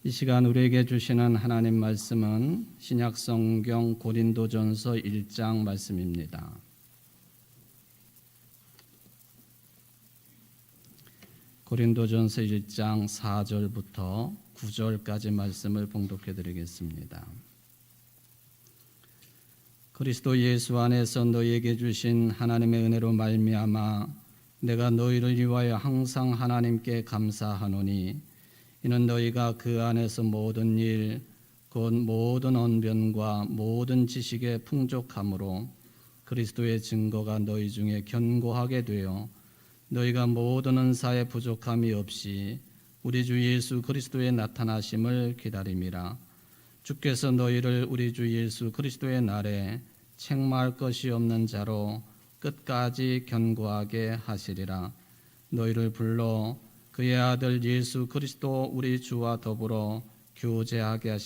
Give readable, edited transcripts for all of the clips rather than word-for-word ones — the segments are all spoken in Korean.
이 시간 우리에게 주시는 하나님 말씀은 신약 성경 고린도전서 1장 말씀입니다. 고린도전서 1장 4절부터 9절까지 말씀을 봉독해 드리겠습니다. 그리스도 예수 안에서 너희에게 주신 하나님의 은혜로 말미암아 내가 너희를 위하여 항상 하나님께 감사하노니 이는 너희가 그 안에서 모든 일, 곧 모든 언변과 모든 지식의 풍족함으로 그리스도의 증거가 너희 중에 견고하게 되어 너희가 모든 은사에 부족함이 없이 우리 주 예수 그리스도의 나타나심을 기다림이라. 주께서 너희를 우리 주 예수 그리스도의 날에 책망할 것이 없는 자로 끝까지 견고하게 하시리라. 너희를 불러 그의 아들 예수 그리스도 우리 주와 더불어 교제하게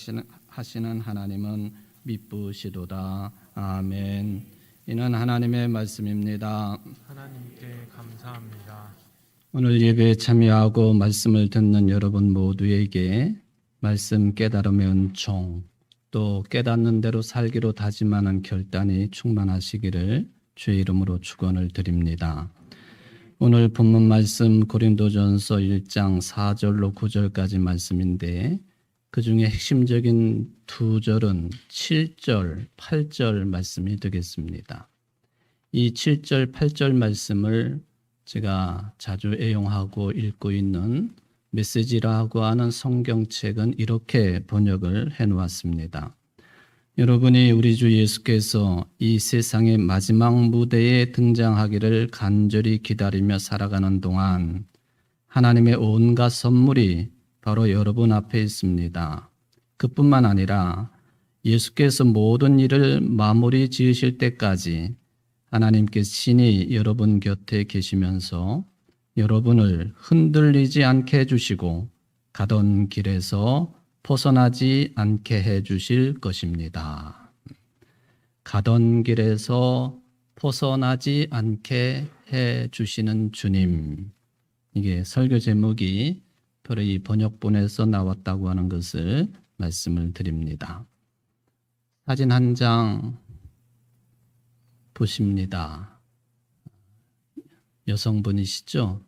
하시는 하나님은 미쁘시도다. 아멘. 이는 하나님의 말씀입니다. 하나님께 감사합니다. 오늘 예배에 참여하고 말씀을 듣는 여러분 모두에게 말씀 깨달음의 은총, 또 깨닫는 대로 살기로 다짐하는 결단이 충만하시기를 주의 이름으로 축원을 드립니다. 오늘 본문 말씀 고린도전서 1장 4절로 9절까지 말씀인데 그 중에 핵심적인 두 절은 7절, 8절 말씀이 되겠습니다. 이 7절, 8절 말씀을 제가 자주 애용하고 읽고 있는 메시지라고 하는 성경책은 이렇게 번역을 해놓았습니다. 여러분이 우리 주 예수께서 이 세상의 마지막 무대에 등장하기를 간절히 기다리며 살아가는 동안 하나님의 온갖 선물이 바로 여러분 앞에 있습니다. 그뿐만 아니라 예수께서 모든 일을 마무리 지으실 때까지 하나님께 친히 여러분 곁에 계시면서 여러분을 흔들리지 않게 해주시고 가던 길에서 벗어나지 않게 해주실 것입니다. 가던 길에서 벗어나지 않게 해주시는 주님. 이게 설교 제목이 바로 이 번역본에서 나왔다고 하는 것을 말씀을 드립니다. 사진 한 장 보십니다. 여성분이시죠?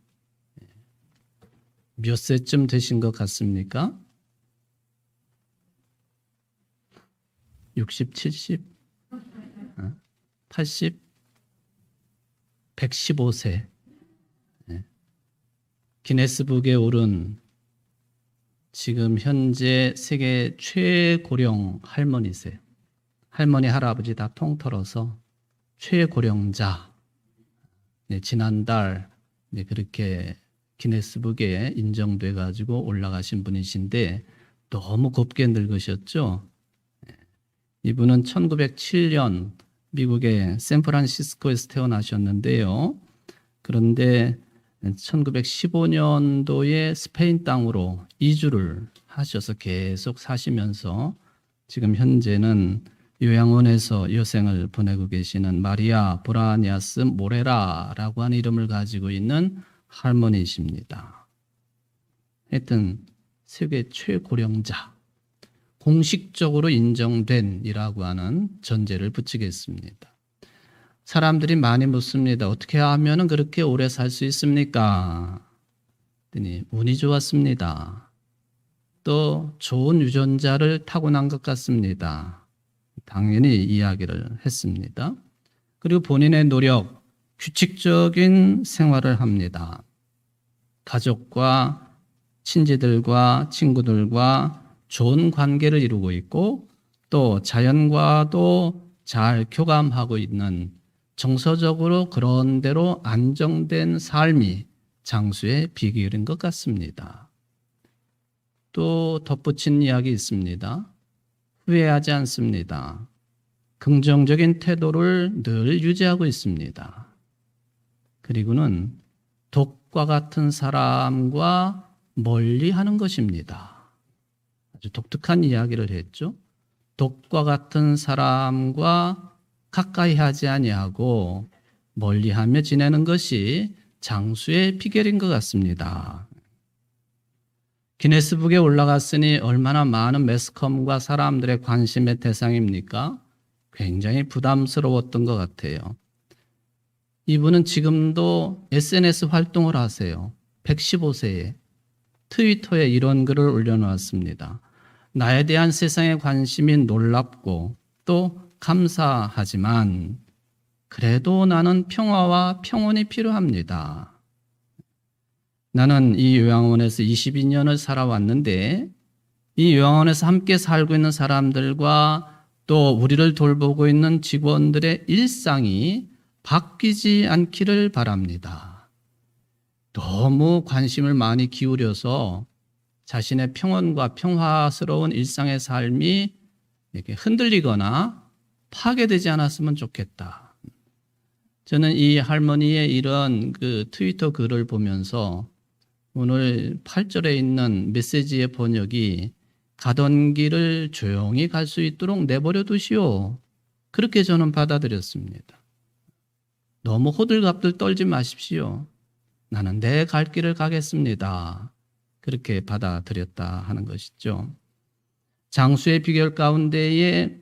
몇 세쯤 되신 것 같습니까? 60, 70, 80, 115세. 기네스북에 오른 지금 현재 세계 최고령 할머니세요. 할머니, 할아버지 다 통틀어서 최고령자. 지난달 그렇게 기네스북에 인정돼 가지고 올라가신 분이신데 너무 곱게 늙으셨죠? 이분은 1907년 미국의 샌프란시스코에서 태어나셨는데요. 그런데 1915년도에 스페인 땅으로 이주를 하셔서 계속 사시면서 지금 현재는 요양원에서 여생을 보내고 계시는 마리아 브라니아스 모레라라고 하는 이름을 가지고 있는 할머니이십니다. 하여튼 세계 최고령자, 공식적으로 인정된 이라고 하는 전제를 붙이겠습니다. 사람들이 많이 묻습니다. 어떻게 하면 그렇게 오래 살 수 있습니까? 그랬더니 운이 좋았습니다. 또 좋은 유전자를 타고난 것 같습니다. 당연히 이야기를 했습니다. 그리고 본인의 노력, 규칙적인 생활을 합니다. 가족과 친지들과 친구들과 좋은 관계를 이루고 있고 또 자연과도 잘 교감하고 있는 정서적으로 그런 대로 안정된 삶이 장수의 비결인 것 같습니다. 또 덧붙인 이야기 있습니다. 후회하지 않습니다. 긍정적인 태도를 늘 유지하고 있습니다. 그리고는 독과 같은 사람과 멀리 하는 것입니다. 아주 독특한 이야기를 했죠. 독과 같은 사람과 가까이 하지 아니하고 멀리하며 지내는 것이 장수의 비결인 것 같습니다. 기네스북에 올라갔으니 얼마나 많은 매스컴과 사람들의 관심의 대상입니까? 굉장히 부담스러웠던 것 같아요. 이분은 지금도 SNS 활동을 하세요. 115세에 트위터에 이런 글을 올려놓았습니다. 나에 대한 세상의 관심이 놀랍고 또 감사하지만 그래도 나는 평화와 평온이 필요합니다. 나는 이 요양원에서 22년을 살아왔는데 이 요양원에서 함께 살고 있는 사람들과 또 우리를 돌보고 있는 직원들의 일상이 바뀌지 않기를 바랍니다. 너무 관심을 많이 기울여서 자신의 평온과 평화스러운 일상의 삶이 이렇게 흔들리거나 파괴되지 않았으면 좋겠다. 저는 이 할머니의 이런 그 트위터 글을 보면서 오늘 8절에 있는 메시지의 번역이 가던 길을 조용히 갈 수 있도록 내버려 두시오. 그렇게 저는 받아들였습니다. 너무 호들갑들 떨지 마십시오. 나는 내 갈 길을 가겠습니다. 그렇게 받아들였다 하는 것이죠. 장수의 비결 가운데에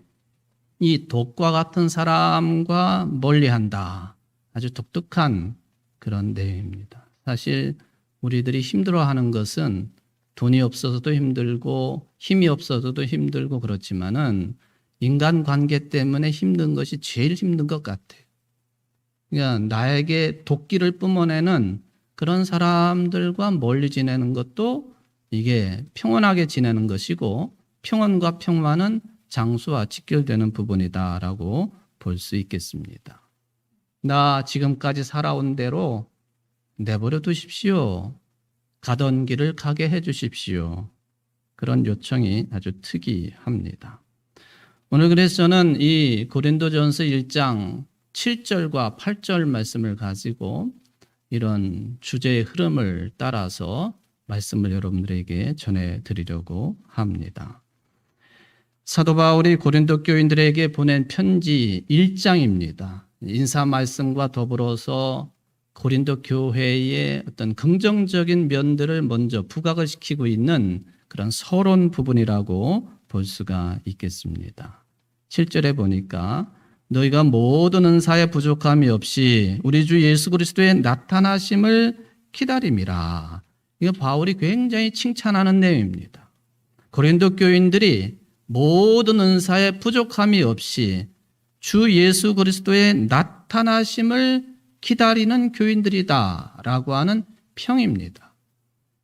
이 독과 같은 사람과 멀리한다. 아주 독특한 그런 내용입니다. 사실 우리들이 힘들어하는 것은 돈이 없어서도 힘들고 힘이 없어서도 힘들고 그렇지만은 인간관계 때문에 힘든 것이 제일 힘든 것 같아요. 그러니까 나에게 독기를 뿜어내는 그런 사람들과 멀리 지내는 것도 이게 평온하게 지내는 것이고 평온과 평화는 장수와 직결되는 부분이다라고 볼 수 있겠습니다. 나 지금까지 살아온 대로 내버려 두십시오. 가던 길을 가게 해 주십시오. 그런 요청이 아주 특이합니다. 오늘 그래서 저는 이 고린도전서 1장 7절과 8절 말씀을 가지고 이런 주제의 흐름을 따라서 말씀을 여러분들에게 전해드리려고 합니다. 사도 바울이 고린도 교인들에게 보낸 편지 1장입니다. 인사 말씀과 더불어서 고린도 교회의 어떤 긍정적인 면들을 먼저 부각을 시키고 있는 그런 서론 부분이라고 볼 수가 있겠습니다. 7절에 보니까 너희가 모든 은사에 부족함이 없이 우리 주 예수 그리스도의 나타나심을 기다림이라. 이거 바울이 굉장히 칭찬하는 내용입니다. 고린도 교인들이 모든 은사에 부족함이 없이 주 예수 그리스도의 나타나심을 기다리는 교인들이다라고 하는 평입니다.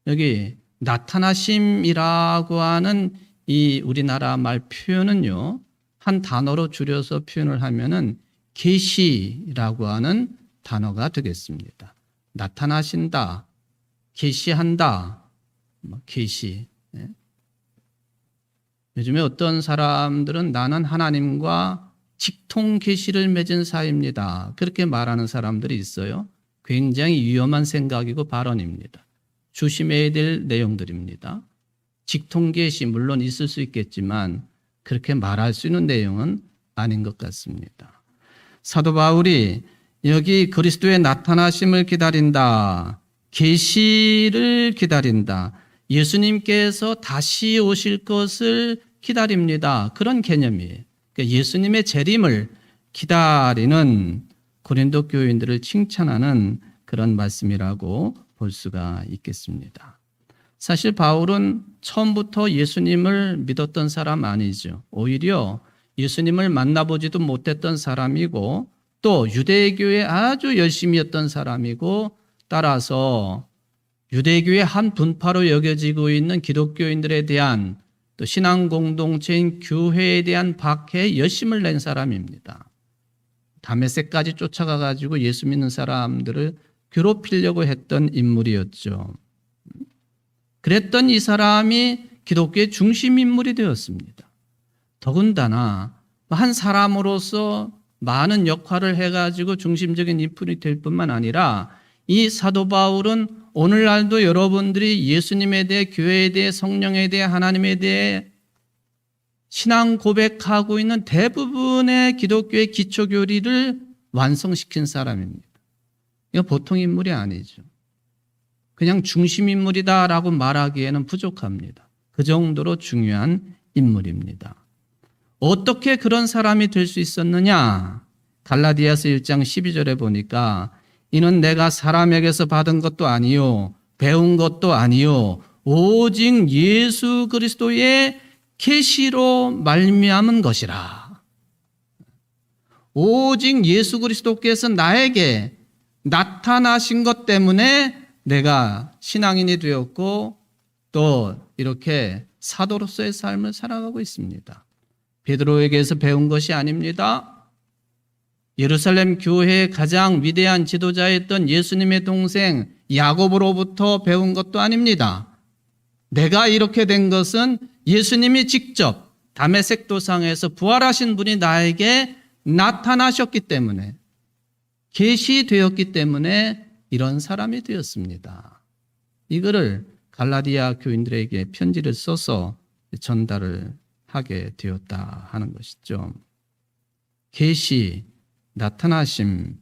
여기 나타나심이라고 하는 이 우리나라 말 표현은요, 한 단어로 줄여서 표현을 하면은 계시라고 하는 단어가 되겠습니다. 나타나신다, 계시한다, 계시. 요즘에 어떤 사람들은 나는 하나님과 직통 계시를 맺은 사이입니다. 그렇게 말하는 사람들이 있어요. 굉장히 위험한 생각이고 발언입니다. 조심해야 될 내용들입니다. 직통 계시 물론 있을 수 있겠지만 그렇게 말할 수 있는 내용은 아닌 것 같습니다. 사도 바울이 여기 그리스도의 나타나심을 기다린다, 계시를 기다린다, 예수님께서 다시 오실 것을 기다립니다. 그런 개념이에요. 그러니까 예수님의 재림을 기다리는 고린도 교인들을 칭찬하는 그런 말씀이라고 볼 수가 있겠습니다. 사실 바울은 처음부터 예수님을 믿었던 사람 아니죠. 오히려 예수님을 만나보지도 못했던 사람이고 또 유대교에 아주 열심이었던 사람이고 따라서 유대교의 한 분파로 여겨지고 있는 기독교인들에 대한 또 신앙 공동체인 교회에 대한 박해에 열심을 낸 사람입니다. 다메섹까지 쫓아가 가지고 예수 믿는 사람들을 괴롭히려고 했던 인물이었죠. 그랬던 이 사람이 기독교의 중심 인물이 되었습니다. 더군다나 한 사람으로서 많은 역할을 해가지고 중심적인 인물이 될 뿐만 아니라 이 사도 바울은 오늘날도 여러분들이 예수님에 대해, 교회에 대해, 성령에 대해, 하나님에 대해 신앙 고백하고 있는 대부분의 기독교의 기초교리를 완성시킨 사람입니다. 이거 보통 인물이 아니죠. 그냥 중심 인물이다라고 말하기에는 부족합니다. 그 정도로 중요한 인물입니다. 어떻게 그런 사람이 될 수 있었느냐? 갈라디아서 1장 12절에 보니까 이는 내가 사람에게서 받은 것도 아니요 배운 것도 아니요 오직 예수 그리스도의 계시로 말미암은 것이라. 오직 예수 그리스도께서 나에게 나타나신 것 때문에 내가 신앙인이 되었고 또 이렇게 사도로서의 삶을 살아가고 있습니다. 베드로에게서 배운 것이 아닙니다. 예루살렘 교회의 가장 위대한 지도자였던 예수님의 동생 야고보로부터 배운 것도 아닙니다. 내가 이렇게 된 것은 예수님이 직접 다메섹 도상에서 부활하신 분이 나에게 나타나셨기 때문에, 계시되었기 때문에 이런 사람이 되었습니다. 이거를 갈라디아 교인들에게 편지를 써서 전달을 하게 되었다 하는 것이죠. 계시, 나타나심,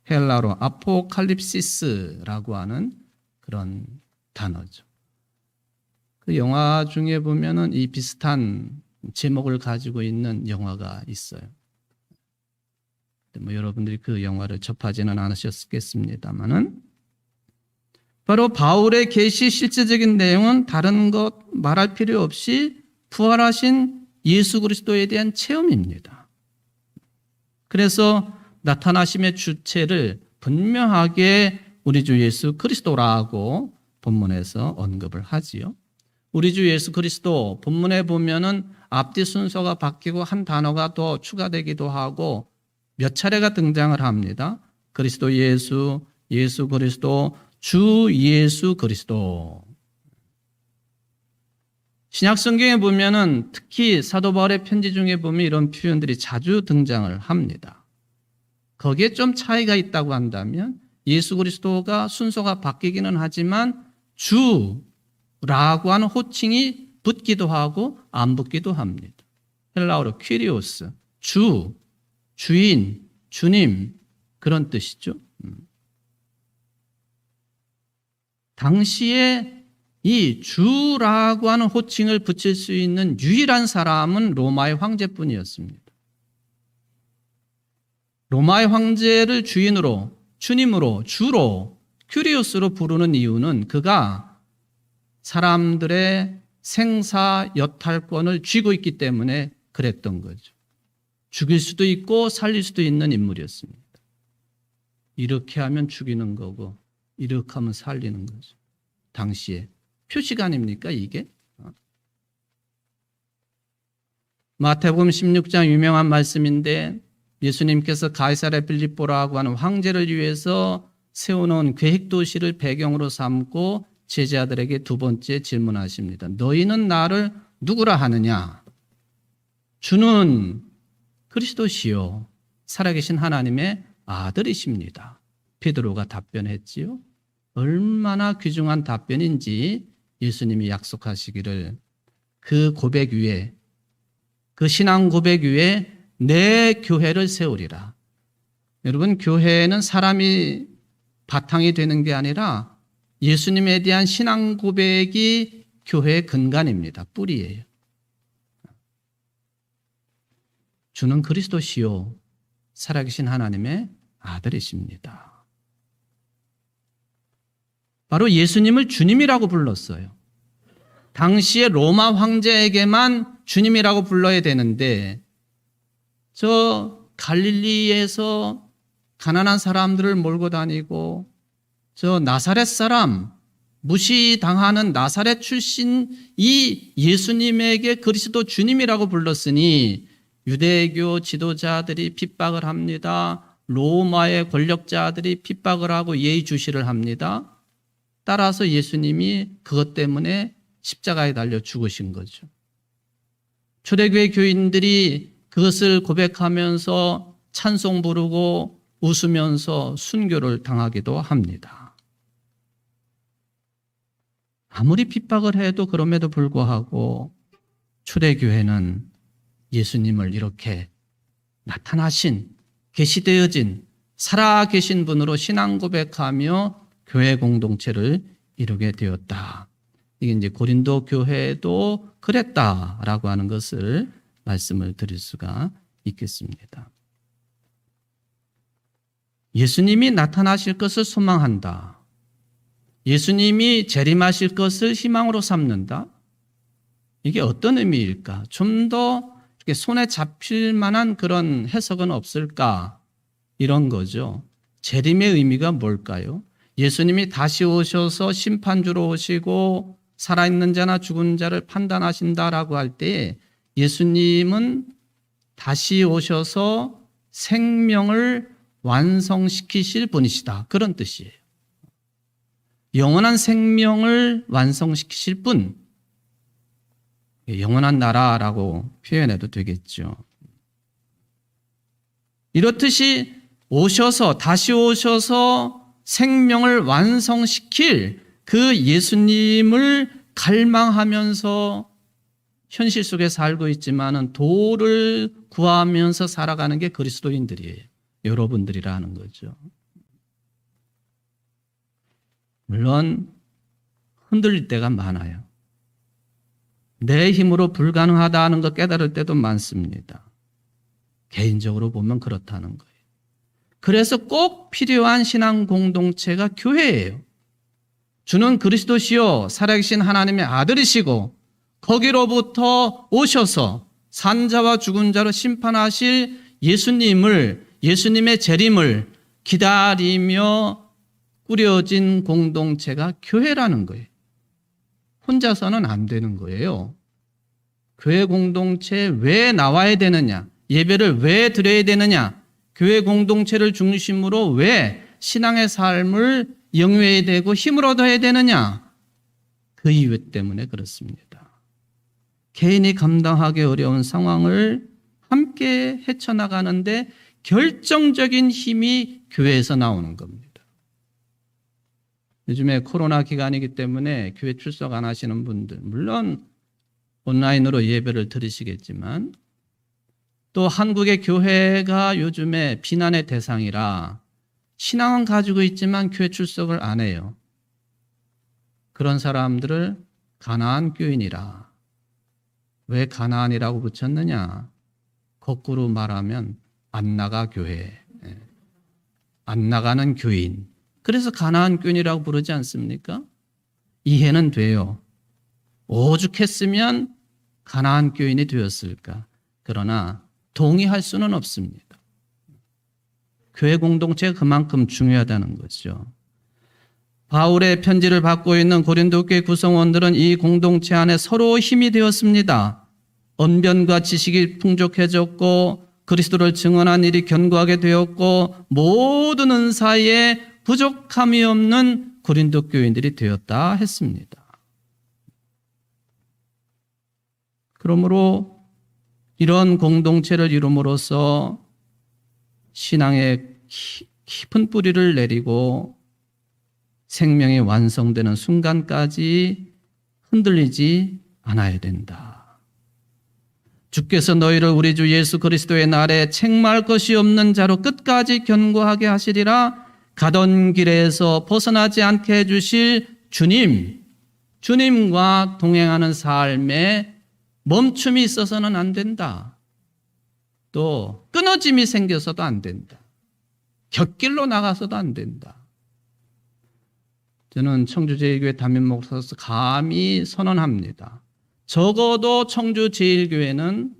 헬라로 아포칼립시스라고 하는 그런 단어죠. 그 영화 중에 보면은 이 비슷한 제목을 가지고 있는 영화가 있어요. 뭐 여러분들이 그 영화를 접하지는 않으셨겠습니다만은 바로 바울의 계시 실제적인 내용은 다른 것 말할 필요 없이 부활하신 예수 그리스도에 대한 체험입니다. 그래서 나타나심의 주체를 분명하게 우리 주 예수 그리스도라고 본문에서 언급을 하지요. 우리 주 예수 그리스도 본문에 보면은 앞뒤 순서가 바뀌고 한 단어가 더 추가되기도 하고 몇 차례가 등장을 합니다. 그리스도 예수, 예수 그리스도, 주 예수 그리스도. 신약 성경에 보면은 특히 사도 바울의 편지 중에 보면 이런 표현들이 자주 등장을 합니다. 거기에 좀 차이가 있다고 한다면 예수 그리스도가 순서가 바뀌기는 하지만 주라고 하는 호칭이 붙기도 하고 안 붙기도 합니다. 헬라어로 퀴리오스, 주, 주인, 주님 그런 뜻이죠. 당시에 이 주라고 하는 호칭을 붙일 수 있는 유일한 사람은 로마의 황제뿐이었습니다. 로마의 황제를 주인으로, 주님으로, 주로, 큐리오스로 부르는 이유는 그가 사람들의 생사 여탈권을 쥐고 있기 때문에 그랬던 거죠. 죽일 수도 있고 살릴 수도 있는 인물이었습니다. 이렇게 하면 죽이는 거고 이렇게 하면 살리는 거죠. 당시에 표식 아닙니까 이게? 마태복음 16장 유명한 말씀인데 예수님께서 가이사랴 빌립보라고 하는 황제를 위해서 세워놓은 계획도시를 배경으로 삼고 제자들에게 두 번째 질문하십니다. 너희는 나를 누구라 하느냐? 주는 그리스도시요 살아계신 하나님의 아들이십니다. 베드로가 답변했지요. 얼마나 귀중한 답변인지 예수님이 약속하시기를 그 고백 위에, 그 신앙 고백 위에 내 교회를 세우리라. 여러분, 교회는 사람이 바탕이 되는 게 아니라 예수님에 대한 신앙 고백이 교회의 근간입니다. 뿌리예요. 주는 그리스도시요 살아계신 하나님의 아들이십니다. 바로 예수님을 주님이라고 불렀어요. 당시에 로마 황제에게만 주님이라고 불러야 되는데 저 갈릴리에서 가난한 사람들을 몰고 다니고 저 나사렛 사람, 무시당하는 나사렛 출신 이 예수님에게 그리스도 주님이라고 불렀으니 유대교 지도자들이 핍박을 합니다. 로마의 권력자들이 핍박을 하고 예의주시를 합니다. 따라서 예수님이 그것 때문에 십자가에 달려 죽으신 거죠. 초대교회 교인들이 그것을 고백하면서 찬송 부르고 웃으면서 순교를 당하기도 합니다. 아무리 핍박을 해도 그럼에도 불구하고 초대교회는 예수님을 이렇게 나타나신, 계시되어진, 살아계신 분으로 신앙 고백하며 교회 공동체를 이루게 되었다. 이게 이제 고린도 교회도 그랬다라고 하는 것을 말씀을 드릴 수가 있겠습니다. 예수님이 나타나실 것을 소망한다. 예수님이 재림하실 것을 희망으로 삼는다. 이게 어떤 의미일까? 좀 더 손에 잡힐 만한 그런 해석은 없을까? 이런 거죠. 재림의 의미가 뭘까요? 예수님이 다시 오셔서 심판주로 오시고 살아있는 자나 죽은 자를 판단하신다라고 할 때 예수님은 다시 오셔서 생명을 완성시키실 분이시다. 그런 뜻이에요. 영원한 생명을 완성시키실 분. 영원한 나라라고 표현해도 되겠죠. 이렇듯이 다시 오셔서 생명을 완성시킬 그 예수님을 갈망하면서 현실 속에 살고 있지만은 도를 구하면서 살아가는 게 그리스도인들이에요. 여러분들이라는 거죠. 물론 흔들릴 때가 많아요. 내 힘으로 불가능하다는 거 깨달을 때도 많습니다. 개인적으로 보면 그렇다는 거예요. 그래서 꼭 필요한 신앙 공동체가 교회예요. 주는 그리스도시요 살아계신 하나님의 아들이시고 거기로부터 오셔서 산자와 죽은 자로 심판하실 예수님의 재림을 기다리며 꾸려진 공동체가 교회라는 거예요. 혼자서는 안 되는 거예요. 교회 공동체에 왜 나와야 되느냐? 예배를 왜 드려야 되느냐? 교회 공동체를 중심으로 왜 신앙의 삶을 영위해야 되고 힘을 얻어야 되느냐? 그 이유 때문에 그렇습니다. 개인이 감당하기 어려운 상황을 함께 헤쳐나가는데 결정적인 힘이 교회에서 나오는 겁니다. 요즘에 코로나 기간이기 때문에 교회 출석 안 하시는 분들, 물론 온라인으로 예배를 드리시겠지만 또 한국의 교회가 요즘에 비난의 대상이라 신앙은 가지고 있지만 교회 출석을 안 해요. 그런 사람들을 가나안 교인이라. 왜 가나안이라고 붙였느냐? 거꾸로 말하면 안 나가 교회, 안 나가는 교인. 그래서 가나안 교인이라고 부르지 않습니까? 이해는 돼요. 오죽했으면 가나안 교인이 되었을까? 그러나 동의할 수는 없습니다. 교회 공동체가 그만큼 중요하다는 거죠. 바울의 편지를 받고 있는 고린도 교회 구성원들은 이 공동체 안에 서로 힘이 되었습니다. 언변과 지식이 풍족해졌고 그리스도를 증언한 일이 견고하게 되었고 모든 은사에 부족함이 없는 고린도 교인들이 되었다 했습니다. 그러므로 이런 공동체를 이룸으로써 신앙의 깊은 뿌리를 내리고 생명이 완성되는 순간까지 흔들리지 않아야 된다. 주께서 너희를 우리 주 예수 그리스도의 날에 책망할 것이 없는 자로 끝까지 견고하게 하시리라. 가던 길에서 벗어나지 않게 해주실 주님과 동행하는 삶에 멈춤이 있어서는 안 된다. 또 끊어짐이 생겨서도 안 된다. 곁길로 나가서도 안 된다. 저는 청주제일교회 담임 목사로서 감히 선언합니다. 적어도 청주제일교회는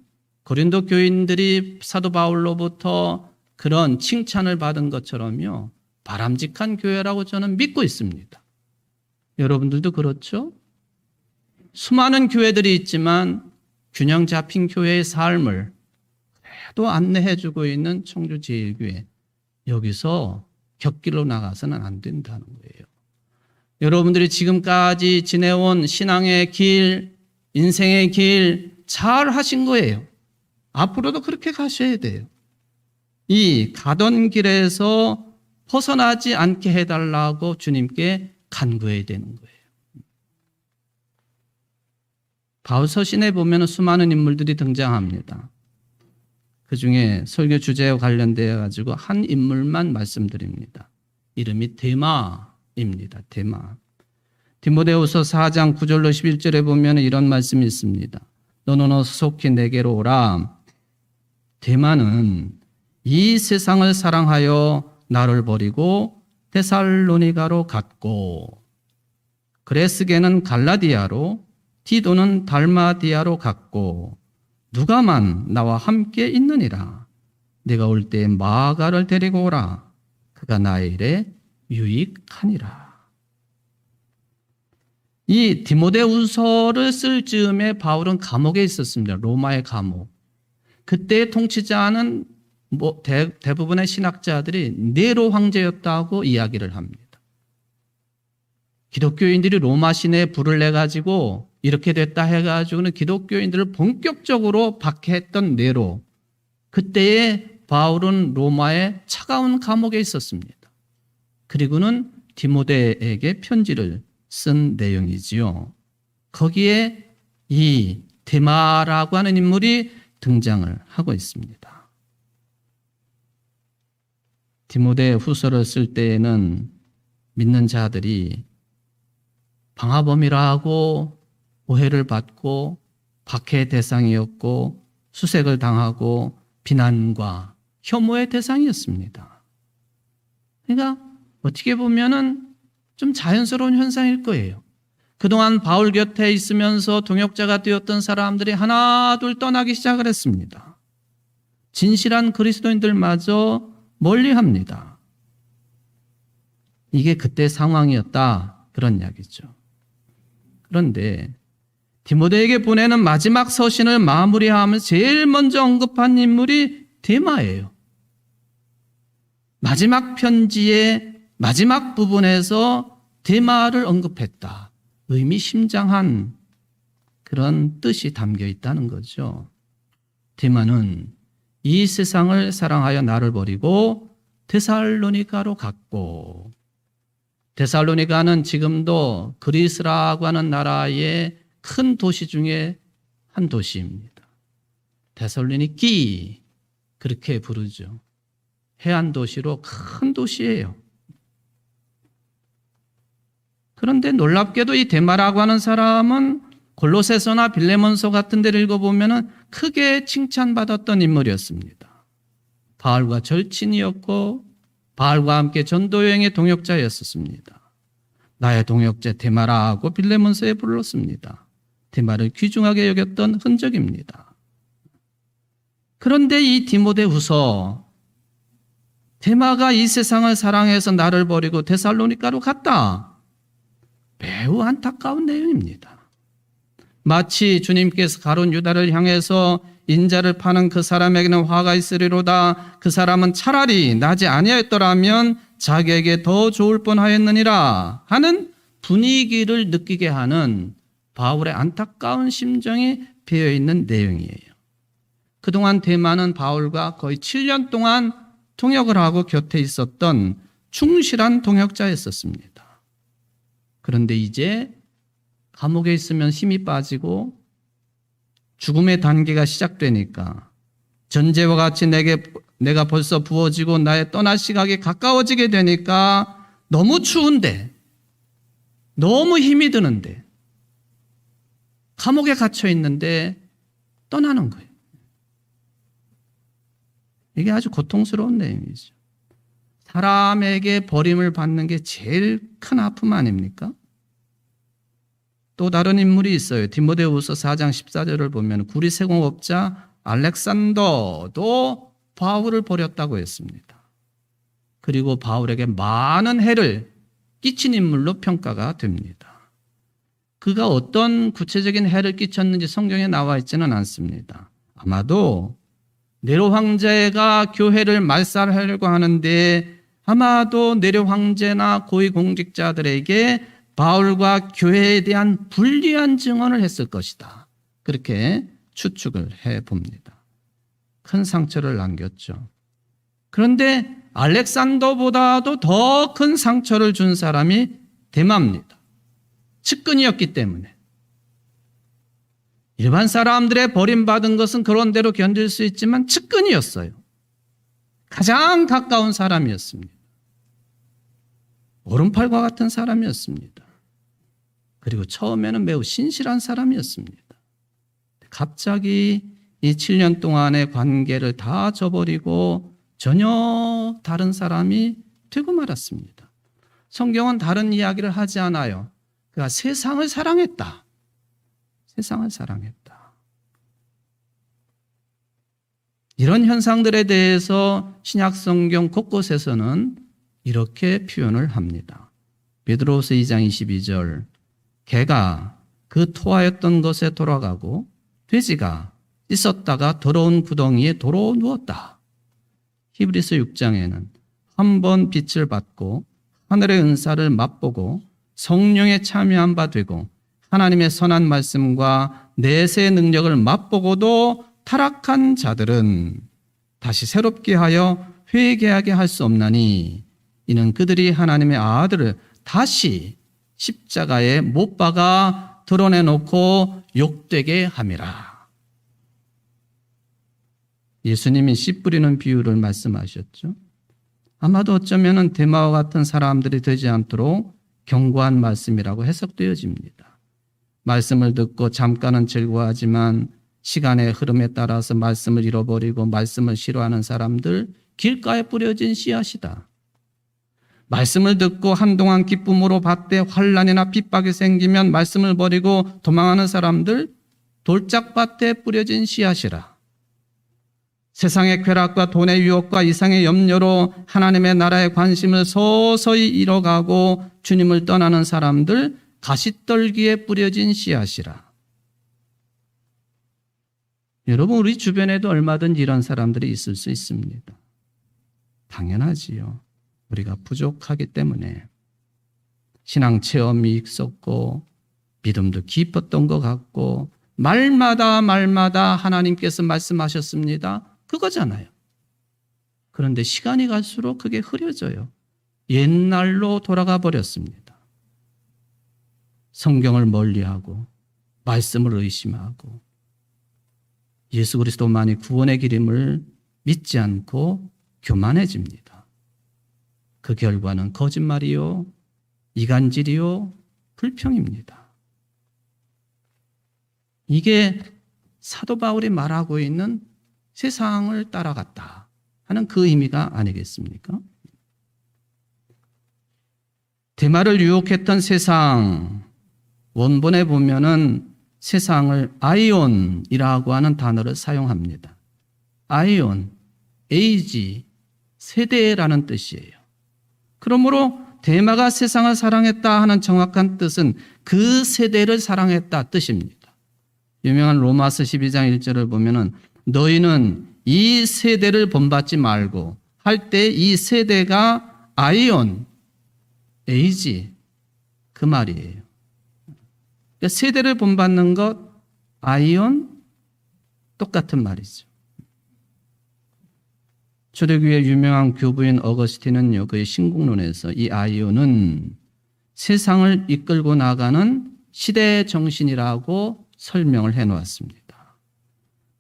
고린도 교인들이 사도 바울로부터 그런 칭찬을 받은 것처럼요. 바람직한 교회라고 저는 믿고 있습니다. 여러분들도 그렇죠? 수많은 교회들이 있지만 균형 잡힌 교회의 삶을 그래도 안내해주고 있는 청주제일교회. 여기서 곁길로 나가서는 안 된다는 거예요. 여러분들이 지금까지 지내온 신앙의 길, 인생의 길 잘 하신 거예요. 앞으로도 그렇게 가셔야 돼요. 이 가던 길에서 벗어나지 않게 해달라고 주님께 간구해야 되는 거예요. 바울 서신에 보면 수많은 인물들이 등장합니다. 그 중에 설교 주제와 관련되어 가지고 한 인물만 말씀드립니다. 이름이 데마입니다. 데마. 디모데후서 4장 9절로 11절에 보면 이런 말씀이 있습니다. 너는 어서 속히 내게로 오라. 데마는 이 세상을 사랑하여 나를 버리고 데살로니가로 갔고, 그레스게는 갈라디아로, 디도는 달마디아로 갔고, 누가만 나와 함께 있느니라. 내가 올 때 마가를 데리고 오라. 그가 나의 일에 유익하니라. 이 디모데후서를 쓸 즈음에 바울은 감옥에 있었습니다. 로마의 감옥. 그때의 통치자는 대부분의 신학자들이 네로 황제였다고 이야기를 합니다. 기독교인들이 로마 시내에 불을 내가지고 이렇게 됐다 해가지고는 기독교인들을 본격적으로 박해했던 네로. 그때에 바울은 로마의 차가운 감옥에 있었습니다. 그리고는 디모데에게 편지를 쓴 내용이지요. 거기에 이 데마라고 하는 인물이 등장을 하고 있습니다. 디모데 후서를 쓸 때에는 믿는 자들이 방화범이라고 오해를 받고 박해의 대상이었고 수색을 당하고 비난과 혐오의 대상이었습니다. 그러니까 어떻게 보면은 좀 자연스러운 현상일 거예요. 그동안 바울 곁에 있으면서 동역자가 되었던 사람들이 하나둘 떠나기 시작을 했습니다. 진실한 그리스도인들마저 멀리합니다. 이게 그때 상황이었다, 그런 이야기죠. 그런데 디모데에게 보내는 마지막 서신을 마무리하면서 제일 먼저 언급한 인물이 데마예요. 마지막 편지의 마지막 부분에서 데마를 언급했다. 의미심장한 그런 뜻이 담겨 있다는 거죠. 데마는 이 세상을 사랑하여 나를 버리고 데살로니가로 갔고, 데살로니가는 지금도 그리스라고 하는 나라의 큰 도시 중에 한 도시입니다. 데살로니키, 그렇게 부르죠. 해안 도시로 큰 도시예요. 그런데 놀랍게도 이 데마라고 하는 사람은 골로새서나 빌레몬서 같은 데를 읽어보면 크게 칭찬받았던 인물이었습니다. 바울과 절친이었고 바울과 함께 전도여행의 동역자였었습니다. 나의 동역자 데마라고 빌레몬서에 불렀습니다. 데마를 귀중하게 여겼던 흔적입니다. 그런데 이 디모데후서, 데마가 이 세상을 사랑해서 나를 버리고 데살로니가로 갔다. 매우 안타까운 내용입니다. 마치 주님께서 가룟 유다를 향해서 인자를 파는 그 사람에게는 화가 있으리로다. 그 사람은 차라리 나지 아니하였더라면 자기에게 더 좋을 뻔하였느니라 하는 분위기를 느끼게 하는 바울의 안타까운 심정이 배어있는 내용이에요. 그동안 데마는 바울과 거의 7년 동안 통역을 하고 곁에 있었던 충실한 동역자였었습니다. 그런데 이제 감옥에 있으면 힘이 빠지고 죽음의 단계가 시작되니까 전제와 같이 내가 벌써 부어지고 나의 떠날 시각이 가까워지게 되니까 너무 추운데, 너무 힘이 드는데, 감옥에 갇혀 있는데 떠나는 거예요. 이게 아주 고통스러운 내용이죠. 사람에게 버림을 받는 게 제일 큰 아픔 아닙니까? 또 다른 인물이 있어요. 디모데후서 4장 14절을 보면 구리 세공업자 알렉산더도 바울을 버렸다고 했습니다. 그리고 바울에게 많은 해를 끼친 인물로 평가가 됩니다. 그가 어떤 구체적인 해를 끼쳤는지 성경에 나와 있지는 않습니다. 아마도 네로 황제가 교회를 말살하려고 하는데 아마도 네로 황제나 고위공직자들에게 바울과 교회에 대한 불리한 증언을 했을 것이다. 그렇게 추측을 해봅니다. 큰 상처를 남겼죠. 그런데 알렉산더보다도 더 큰 상처를 준 사람이 데마입니다. 측근이었기 때문에. 일반 사람들의 버림받은 것은 그런 대로 견딜 수 있지만 측근이었어요. 가장 가까운 사람이었습니다. 오른팔과 같은 사람이었습니다. 그리고 처음에는 매우 신실한 사람이었습니다. 갑자기 이 7년 동안의 관계를 다 저버리고 전혀 다른 사람이 되고 말았습니다. 성경은 다른 이야기를 하지 않아요. 그가 세상을 사랑했다. 세상을 사랑했다. 이런 현상들에 대해서 신약 성경 곳곳에서는 이렇게 표현을 합니다. 베드로후서 2장 22절, 개가 그 토하였던 것에 돌아가고 돼지가 씻었다가 더러운 구덩이에 도로 누웠다. 히브리서 6장에는 한 번 빛을 받고 하늘의 은사를 맛보고 성령에 참여한 바 되고 하나님의 선한 말씀과 내세의 능력을 맛보고도 타락한 자들은 다시 새롭게 하여 회개하게 할 수 없나니 이는 그들이 하나님의 아들을 다시 십자가에 못 박아 드러내놓고 욕되게 함이라. 예수님이 씨 뿌리는 비유를 말씀하셨죠. 아마도 어쩌면 데마와 같은 사람들이 되지 않도록 경고한 말씀이라고 해석되어집니다. 말씀을 듣고 잠깐은 즐거워하지만 시간의 흐름에 따라서 말씀을 잃어버리고 말씀을 싫어하는 사람들, 길가에 뿌려진 씨앗이다. 말씀을 듣고 한동안 기쁨으로 받되 환난이나 핍박이 생기면 말씀을 버리고 도망하는 사람들, 돌짝밭에 뿌려진 씨앗이라. 세상의 쾌락과 돈의 유혹과 이상의 염려로 하나님의 나라의 관심을 서서히 잃어가고 주님을 떠나는 사람들, 가시떨기에 뿌려진 씨앗이라. 여러분, 우리 주변에도 얼마든지 이런 사람들이 있을 수 있습니다. 당연하지요. 우리가 부족하기 때문에 신앙 체험이 있었고 믿음도 깊었던 것 같고 말마다 하나님께서 말씀하셨습니다. 그거잖아요. 그런데 시간이 갈수록 그게 흐려져요. 옛날로 돌아가 버렸습니다. 성경을 멀리하고 말씀을 의심하고 예수 그리스도만이 구원의 길임을 믿지 않고 교만해집니다. 그 결과는 거짓말이요, 이간질이요, 불평입니다. 이게 사도 바울이 말하고 있는 세상을 따라갔다 하는 그 의미가 아니겠습니까? 데마를 유혹했던 세상, 원본에 보면은 세상을 아이온이라고 하는 단어를 사용합니다. 아이온, 에이지, 세대라는 뜻이에요. 그러므로 데마가 세상을 사랑했다 하는 정확한 뜻은 그 세대를 사랑했다 뜻입니다. 유명한 로마서 12장 1절을 보면은 너희는 이 세대를 본받지 말고 할 때 이 세대가 아이온, 에이지 그 말이에요. 그러니까 세대를 본받는 것, 아이온 똑같은 말이죠. 초대교회 유명한 교부인 어거스틴은요, 그의 신국론에서 이 아이온은 세상을 이끌고 나가는 시대 정신이라고 설명을 해놓았습니다.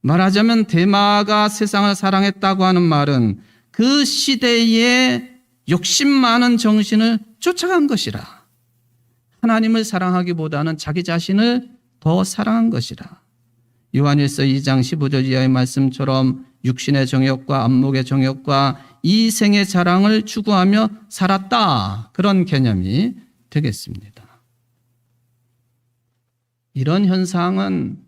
말하자면 데마가 세상을 사랑했다고 하는 말은 그 시대의 욕심 많은 정신을 쫓아간 것이라. 하나님을 사랑하기보다는 자기 자신을 더 사랑한 것이라. 요한일서 2장 15절 이하의 말씀처럼 육신의 정욕과 안목의 정욕과 이생의 자랑을 추구하며 살았다. 그런 개념이 되겠습니다. 이런 현상은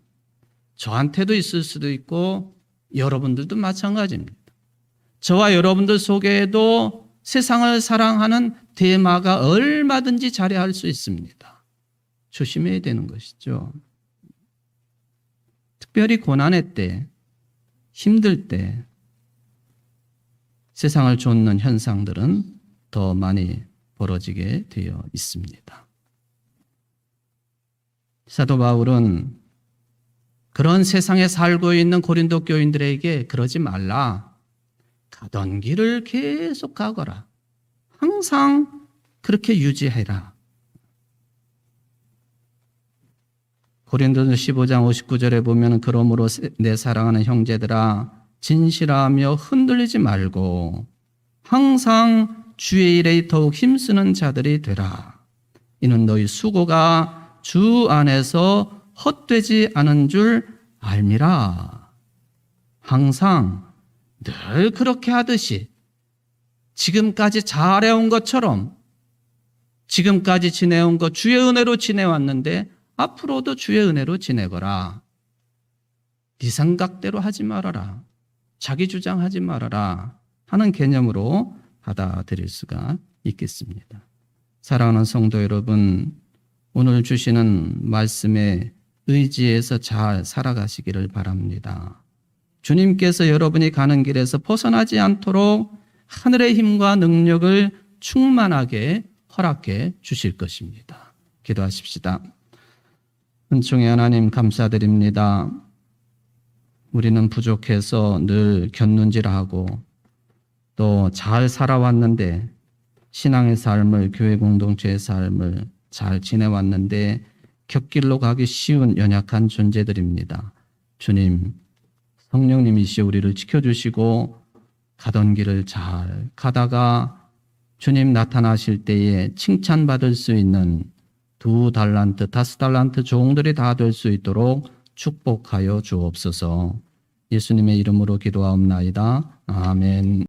저한테도 있을 수도 있고 여러분들도 마찬가지입니다. 저와 여러분들 속에도 세상을 사랑하는 데마가 얼마든지 자리할 수 있습니다. 조심해야 되는 것이죠. 특별히 고난의 때, 힘들 때 세상을 좇는 현상들은 더 많이 벌어지게 되어 있습니다. 사도 바울은 그런 세상에 살고 있는 고린도 교인들에게 그러지 말라. 가던 길을 계속 가거라. 항상 그렇게 유지해라. 고린도서 15장 59절에 보면 그러므로 내 사랑하는 형제들아 진실하며 흔들리지 말고 항상 주의 일에 더욱 힘쓰는 자들이 되라. 이는 너희 수고가 주 안에서 헛되지 않은 줄 알미라. 항상 늘 그렇게 하듯이 지금까지 잘해온 것처럼 지금까지 지내온 것 주의 은혜로 지내왔는데 앞으로도 주의 은혜로 지내거라. 네 생각대로 하지 말아라. 자기 주장하지 말아라 하는 개념으로 받아들일 수가 있겠습니다. 사랑하는 성도 여러분, 오늘 주시는 말씀에 의지해서 잘 살아가시기를 바랍니다. 주님께서 여러분이 가는 길에서 벗어나지 않도록 하늘의 힘과 능력을 충만하게 허락해 주실 것입니다. 기도하십시다. 은총의 하나님 감사드립니다. 우리는 부족해서 늘 곁눈질하고 또 잘 살아왔는데 신앙의 삶을, 교회 공동체의 삶을 잘 지내왔는데 곁길로 가기 쉬운 연약한 존재들입니다. 주님, 성령님이시여 우리를 지켜주시고 가던 길을 잘 가다가 주님 나타나실 때에 칭찬받을 수 있는 2달란트, 5달란트 종들이 다 될 수 있도록 축복하여 주옵소서. 예수님의 이름으로 기도하옵나이다. 아멘.